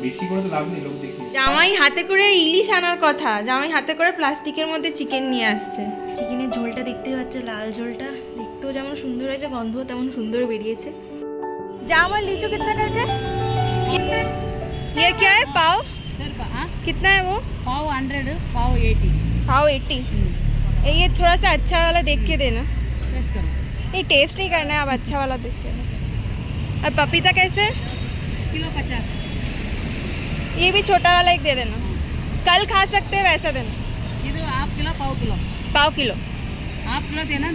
বেশি করে তো লাভ নেই, লোক দেখি। জামাই হাতে করে ইলিশ আনার কথা, জামাই হাতে করে প্লাস্টিকের মধ্যে চিকেন নিয়ে আসছে। চিকেনের ঝোলটা দেখতে পাচ্ছে, লাল ঝোলটা দেখতেও যেমন সুন্দর হয়েছে, গন্ধও তেমন সুন্দর বেরিয়েছে। জামাই লিচু कितना करके ये क्या है पाव कितना है वो पाव 100 पाव 80 पाव 80 ये थोड़ा सा अच्छा वाला देख के देना। टेस्ट करो ये टेस्ट नहीं करना है, अब अच्छा वाला देख के देना। और पपीता कैसे है? किलो 50 ये भी छोटा वाला एक दे देना, कल खा सकते हैं वैसा देना। ಇದು हाफ किलो पाव किलो पाव किलो हाफ किलो देना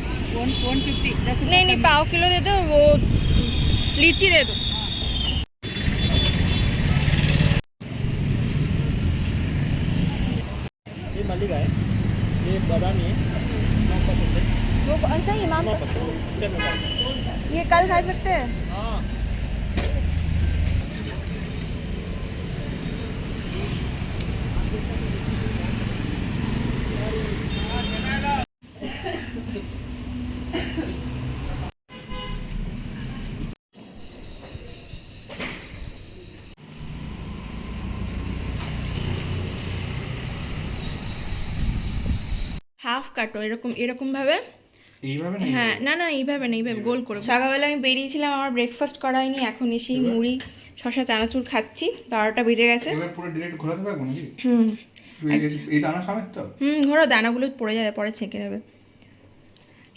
150 10 नहीं नहीं, पाव किलो दे दो, वो लीची दे दो। ये मल्लिका है, ये बादामी है, 9% है। वो कौन सा इमाम? 9% चल रहा है। ये कल खा सकते हैं? हाँ হাফ কাটো এরকম এরকম ভাবে। এইভাবে না, হ্যাঁ না না এইভাবে না, এইভাবে গোল করে। সকালবেলা আমি বেরিয়েছিলাম, আমার ব্রেকফাস্ট করা হয়নি, এখন এসেই মুড়ি শশা চানাচুর খাচ্ছি। 12টা বেজে গেছে। এবার পুরো ডিরেক্ট ঘোরাতে থাকবো নাকি? হুম এই দানা সমেত তো? ঘোরো, দানাগুলো পড়ে যাবে, পরে ছেঁকে দেবে।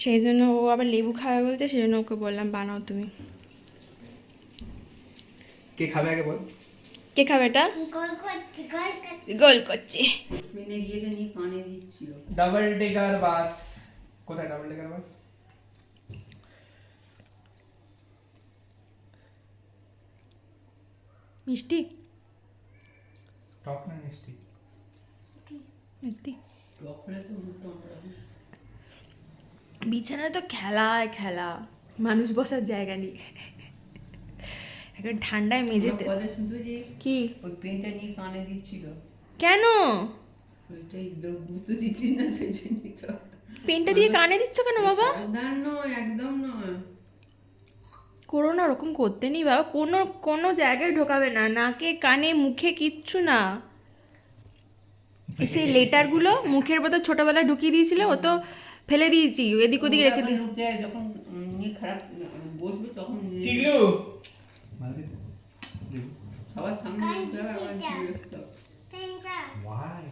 সেই জন্য ও আবার লেবু খাবে বলতে, সেই জন্য ওকে বললাম বানাও তুমি। কে খাবে আগে বল? কে খাবে এটা? গোল করছি। ডাবল ডেকার বাস কোথায়? ডাবল ডেকার বাস মিষ্টি টক না মিষ্টি? মিষ্টি। বিছানায় তো খেলায় খেলা, মানুষ বসার জায়গা নেই। এখন ঠান্ডায় মেঝেতে কি ওই পেনটা নিয়ে কানে দিচ্ছিল, কেন? ওইটাই বুঝতে দিচ্ছিস না সেই জন্যই তো। পেনটা দিয়ে কানে দিচ্ছ কেন বাবা? সাবধান নয়, একদম নয়। করো না, ওরকম করতে নেই বাবা, কোনো কোনো জায়গায় ঢোকাবে না, নাকে কানে মুখে কিচ্ছু না। সেই লেটারগুলো মুখের ভেতর ছোটবেলায় ঢুকিয়ে দিয়েছিল, ও তো ফেলে দিয়েছি, এদিক ওদিক রেখে দিই। লোকে যখন নিয়ে খারাপ বসবে তখন টিগলু সবার সামনে নিতে হবে, আবার বিরক্ত। ওয়াই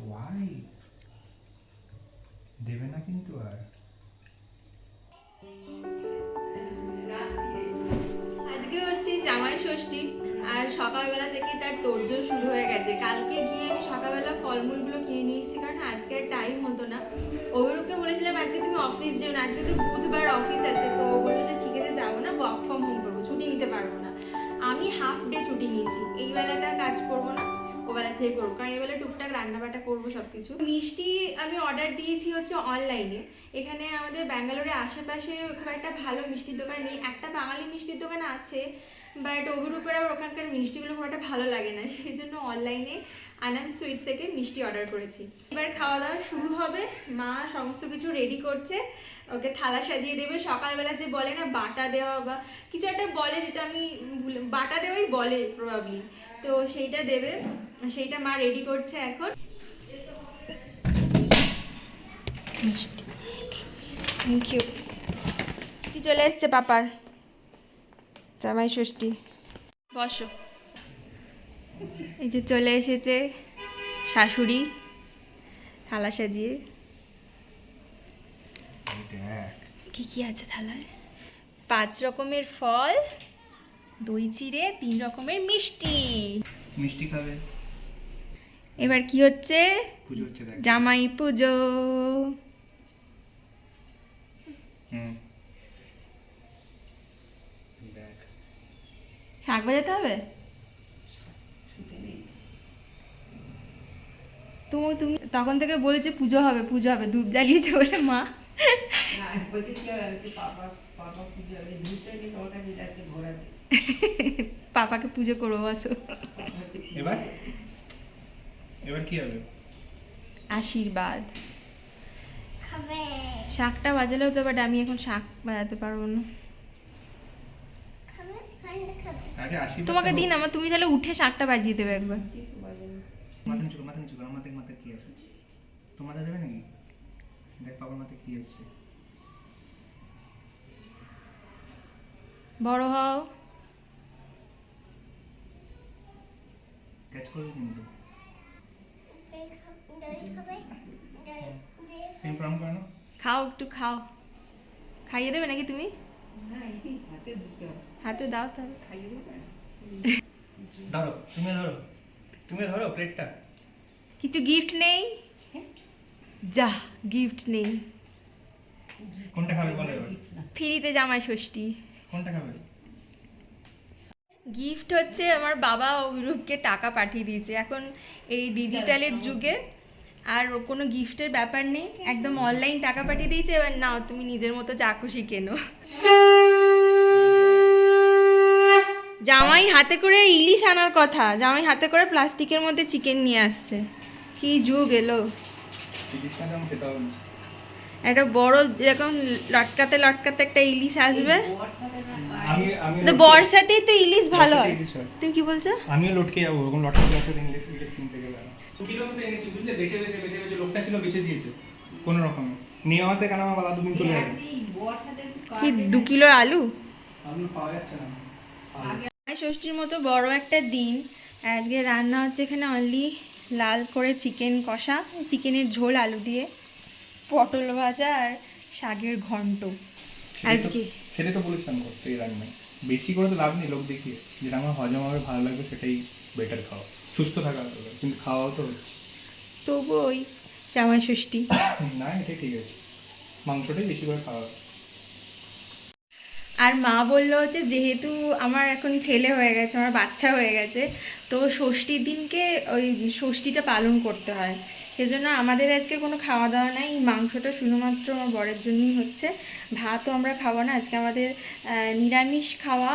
ওয়াই দেবে না কিন্তু। আর আজকে হচ্ছে জামাই ষষ্ঠী, আর সকালবেলা থেকে তার তোড়জোড় শুরু হয়ে গেছে। কালকে গিয়ে আমি সকালবেলা ফলমূলগুলো কিনে নিয়ে এসেছি, কারণ আজকে আর টাইম হতো না। অভিরূপকে বলেছিলাম আজকে তুমি অফিস যেও না, আজকে তো বুধবার অফিস আছে। তো ও বললো যে ঠিক আছে যাবো না, ওয়ার্ক ফ্রম হোম করবো, ছুটি নিতে পারবো না। আমি হাফ ডে ছুটি নিয়েছি, এই বেলাটা কাজ করবো না, ও বেলা থেকে করবো, কারণ এই বেলা টুকটাক রান্নাবাটা করবো সব কিছু। মিষ্টি আমি অর্ডার দিয়েছি হচ্ছে অনলাইনে। এখানে আমাদের ব্যাঙ্গালোরে আশেপাশে খুব একটা ভালো মিষ্টির দোকান নেই, একটা বাঙালি মিষ্টির দোকান আছে, বাট অভিরূপের আবার ওখানকার মিষ্টিগুলো খুব একটা ভালো লাগে না, সেই জন্য অনলাইনে আনন্দ সুইটস থেকে মিষ্টি অর্ডার করেছি। এবার খাওয়া দাওয়া শুরু হবে, মা সমস্ত কিছু রেডি করছে, ওকে থালা সাজিয়ে দেবে। সকালবেলা যে বলে না বাটা দেওয়া বা কিছু একটা বলে, যেটা আমি বাটা দেওয়াই বলে প্রবাবলি, তো সেইটা দেবে, সেইটা মা রেডি করছে এখন। মিষ্টি থ্যাংক ইউ। চলে এসছে পাপার জামাই ষষ্ঠী, বসো। এই যে চলে এসেছে শাশুড়ি থালা সাজিয়ে। কি কি আছে থালায়? 5 রকমের ফল, দই চিড়ে, 3 রকমের মিষ্টি। মিষ্টি খাবে। এবার কি হচ্ছে? পুজো হচ্ছে দেখ। জামাই পুজো। দেখ শাক বাজাতে হবে। তুমি তুমি তখন থেকে বলছে পুজো হবে পুজো হবে, ধূপ জ্বালিয়েছে বলে মা। বলছি কি হবে, পাপা পাপা পুজো হবে, দুধটা নিয়ে তোমার কাছে যাচ্ছে ঘোরাতে। পাপাকে পুজো করবো, আসো। এবার এবার কি হবে? আশীর্বাদ। শাকটা বাজালেও তো, বাট আমি এখন শাক বাজাতে পারবো না। আগে আশীর্বাদ তোমাকে দিন আমার, তুমি তাহলে উঠে 7টা বাজিয়ে দেবে একবার। মাথা নিচু করো, আমার মাথায় কি আছে? তোমার মাথা যাবে নাকি? দেখ বাবার মাথায় কি আছে। বড় হও। ক্যাচ করবে কিন্তু। তুমি প্রণাম করো না? খাও, একটু খাও। খাইয়ে দেবে নাকি তুমি? না, এই হাতে দিতে হবে। হাতে দাও তাহলে। খাইয়ে দেবে? ধরো, তুমি ধরো প্লেটটা। কিছু গিফট নেই? যা, গিফট নেই। কোনটা খাবে বলো এবার? ফ্রিতে জামাই ষষ্ঠী। কোনটা খাবে? গিফট হচ্ছে আমার বাবা অভিরূপকে টাকা পাঠিয়ে দিয়েছে। এখন এই ডিজিটালের যুগে আর কোনো গিফটের ব্যাপার নেই, একদম অনলাইন টাকা পাঠিয়ে দিয়েছে। এবার নাও, তুমি নিজের মতো যা খুশি কেনো। জামাই হাতে করে ইলিশ আনার কথা, জামাই হাতে করে প্লাস্টিকের মধ্যে চিকেন নিয়ে আসছে। কি যুগ এলো! ইলিশ মাছ আমার খেতে হবে না। একটা বড় যেরকম লটকাতে লটকাতে একটা ইলিশ আসবে। আমি তো বর্ষাতেই তো ইলিশ ভালো হয়। ইলিশ হয়। তুমি কি বলছো? আমিও লটকে যাবো ওরকম লটকে ইলিশ কিনতে গেলে। 2 কিলোমিটার এনেছি বুঝলে, বেছে লোকটা ছিল বেছে দিয়েছে কোনো রকমে। নিয়ে আমাতে কেন আমার বাবা 2 দিন চলে যাবে। এই বর্ষাতে একটু কি কাটে 2 কিলো আলু? আলু পাওয়া যাচ্ছে না। ষষ্ঠীর মতো বড় একটা দিন। আজকে রান্না হচ্ছে এখানে অনলি লাল করে চিকেন কষা, চিকেনের ঝোল আলু দিয়ে, পটল ভাজা আর শাকের ঘন্ট। আজকে সেটা তো বলেছিলাম করতে এই রান্নায় বেশি করে তো লাভ নেই, লোক দেখিয়ে যেটা আমার হজম হবে ভালো লাগবে সেটাই বেটার খাওয়া, সুস্থ থাকা হবে, কিন্তু খাওয়াও তো হচ্ছে। তবু ওই জামাই ষষ্ঠী। না এটাই ঠিক আছে, মাংসটাই বেশি করে খাওয়া হবে। আর মা বললো হচ্ছে যেহেতু আমার এখন ছেলে হয়ে গেছে, আমার বাচ্চা হয়ে গেছে, তো ষষ্ঠীর দিনকে ওই ষষ্ঠীটা পালন করতে হয়। সেজন্য আমাদের আজকে কোনো খাওয়া দাওয়া নাই, মাংসটা শুধুমাত্র আমার বরের জন্যই হচ্ছে। ভাতও আমরা খাবো না আজকে, আমাদের নিরামিষ খাওয়া।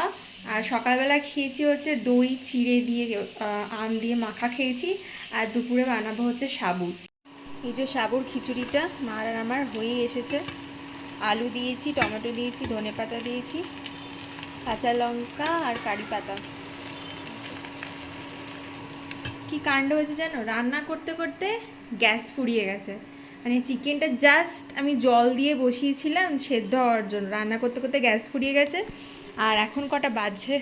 আর সকালবেলা খেয়েছি হচ্ছে দই চিড়ে দিয়ে, আম দিয়ে মাখা খেয়েছি। আর দুপুরে বানাবো হচ্ছে সাবু। এই যে সাবুর খিচুড়িটা মার আর আমার হয়ে এসেছে। আলু দিয়েছি, টমেটো দিয়েছি, ধনেপাতা দিয়েছি, কাঁচা লঙ্কা আর কারি পাতা। কি কাণ্ড হয়েছে জানো, রান্না করতে করতে গ্যাস ফুরিয়ে গেছে। মানে চিকেনটা জাস্ট আমি জল দিয়ে বসিয়েছিলাম সেদ্ধ হওয়ার জন্য, রান্না করতে করতে গ্যাস ফুরিয়ে গেছে। আর এখন কটা বাজছে?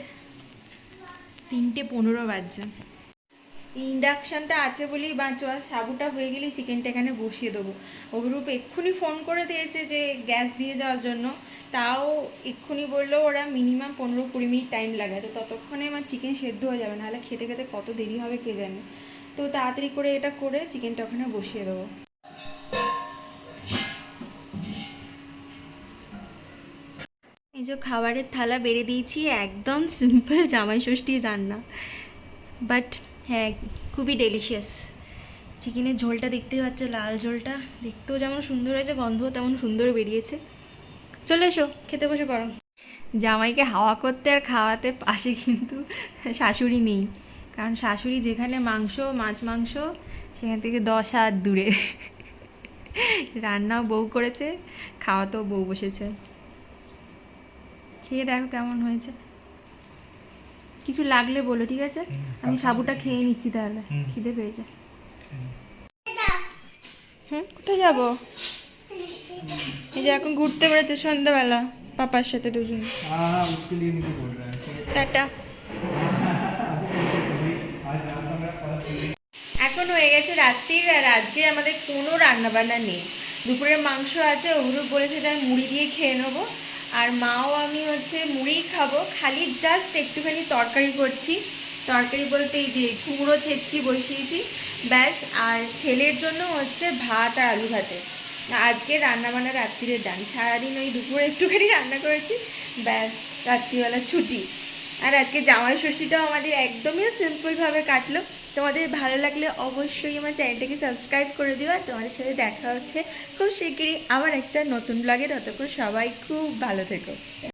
3:15 বাজছে। ইন্ডাকশানটা আছে বলেই বাঁচোয়া, সাবুটা হয়ে গেলেই চিকেনটা এখানে বসিয়ে দেবো। অভিরূপ এক্ষুনি ফোন করে দিয়েছে যে গ্যাস দিয়ে যাওয়ার জন্য, তাও এক্ষুনি বললো ওরা মিনিমাম 15-20 মিনিট টাইম লাগে। তো ততক্ষণে আমার চিকেন সেদ্ধ হয়ে যাবে, নাহলে খেতে খেতে কত দেরি হবে কে জানে। তো তাড়াতাড়ি করে এটা করে চিকেনটা ওখানে বসিয়ে দেবো। এই যে খাবারের থালা বেড়ে দিয়েছি, একদম সিম্পল জামাই ষষ্ঠীর রান্না, বাট হ্যাঁ খুবই ডেলিশিয়াস। চিকেনের ঝোলটা দেখতেই পাচ্ছে, লাল ঝোলটা দেখতেও যেমন সুন্দর হয়েছে, গন্ধও তেমন সুন্দর বেরিয়েছে। চলে এসো, খেতে বসে পড়ো। জামাইকে হাওয়া করতে আর খাওয়াতে পাশে কিন্তু শাশুড়ি নেই, কারণ শাশুড়ি যেখানে মাংস মাছ মাংস সেখান থেকে 10 হাত দূরে। রান্নাও বউ করেছে, খাওয়াতেও বউ বসেছে। খেয়ে দেখো কেমন হয়েছে, কিছু লাগলে বলো ঠিক আছে? আমি সাবুটা খেয়ে নিচ্ছি তাহলে, খিদে পেয়েছে। কোথায় যাবো? এই যে এখন ঘুরতে বেড়েছে সন্ধ্যাবেলা পাপার সাথে দুজন। টাটা। এখন হয়ে গেছে রাত্রির, আর আজকে আমাদের কোনো রান্নাবান্না নেই। দুপুরের মাংস আছে, অভিরূপ বলেছে যে আমি মুড়ি দিয়ে খেয়ে নেবো। আর মাও আমি হচ্ছে মুড়িই খাবো, খালি জাস্ট একটুখানি তরকারি করছি। তরকারি বলতে এই যে কুমড়ো ছেচকি বসিয়েছি ব্যাস। আর ছেলের জন্য হচ্ছে ভাত আর আলু ভাতে। আজকে রান্নাবান্না রাত্রিরে ডান, সারাদিন ওই দুপুরে একটুখানি রান্না করেছি ব্যাস, রাত্রিবেলা ছুটি। আর আজকে জামাই ষষ্ঠীটাও আমাদের একদমই সিম্পলভাবে কাটলো। তোমাদের ভালো লাগলে অবশ্যই আমার চ্যানেলটাকে সাবস্ক্রাইব করে দিও। আর তোমাদের সাথে দেখা হচ্ছে খুব শিগগিরই আবার একটা নতুন ব্লগে। ততক্ষণ সবাই খুব ভালো থেকো।